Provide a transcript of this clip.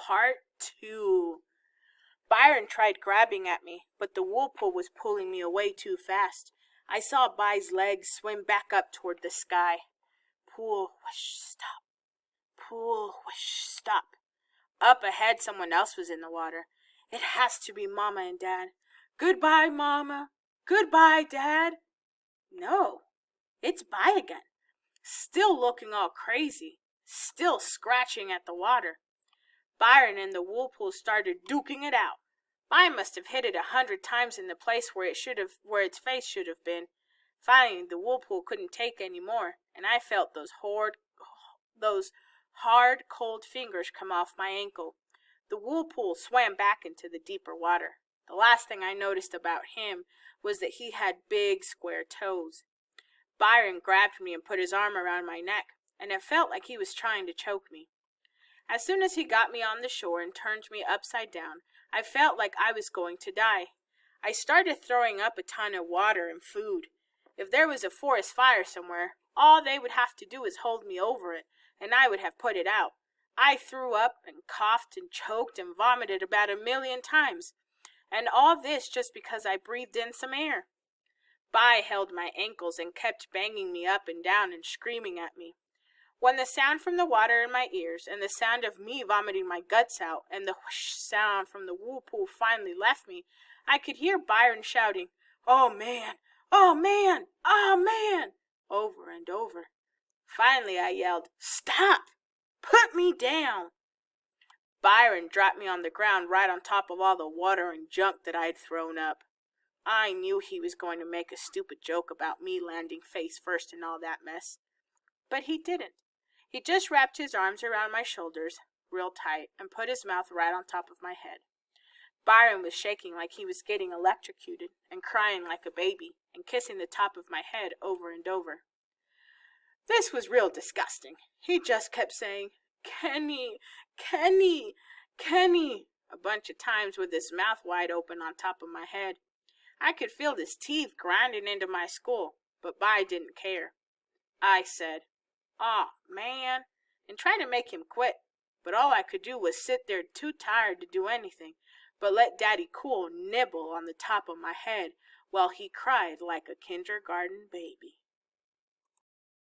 Part 2. Byron tried grabbing at me, but the whirlpool was pulling me away too fast. I saw By's legs swim back up toward the sky. Pool, whoosh, stop. Pool, whoosh, stop. Up ahead, someone else was in the water. It has to be Mama and Dad. Goodbye, Mama. Goodbye, Dad. No, it's By again. Still looking all crazy. Still scratching at the water. Byron and the whirlpool started duking it out. By must have hit it 100 times in the place where its face should have been. Finally, the whirlpool couldn't take any more, and I felt those hard, cold fingers come off my ankle. The whirlpool swam back into the deeper water. The last thing I noticed about him was that he had big, square toes. Byron grabbed me and put his arm around my neck, and it felt like he was trying to choke me. As soon as he got me on the shore and turned me upside down, I felt like I was going to die. I started throwing up a ton of water and food. If there was a forest fire somewhere, all they would have to do is hold me over it, and I would have put it out. I threw up and coughed and choked and vomited about 1,000,000 times, and all this just because I breathed in some air. By held my ankles and kept banging me up and down and screaming at me. When the sound from the water in my ears and the sound of me vomiting my guts out and the whoosh sound from the whirlpool finally left me, I could hear Byron shouting, "Oh man! Oh man! Oh man!" over and over. Finally I yelled, "Stop! Put me down!" Byron dropped me on the ground right on top of all the water and junk that I'd thrown up. I knew he was going to make a stupid joke about me landing face first in all that mess. But he didn't. He just wrapped his arms around my shoulders real tight and put his mouth right on top of my head. Byron was shaking like he was getting electrocuted and crying like a baby and kissing the top of my head over and over. This was real disgusting. He just kept saying, "Kenny, Kenny, Kenny," a bunch of times with his mouth wide open on top of my head. I could feel his teeth grinding into my skull, but By didn't care. I said, "Aw, man," and tried to make him quit, but all I could do was sit there too tired to do anything but let Daddy Cool nibble on the top of my head while he cried like a kindergarten baby.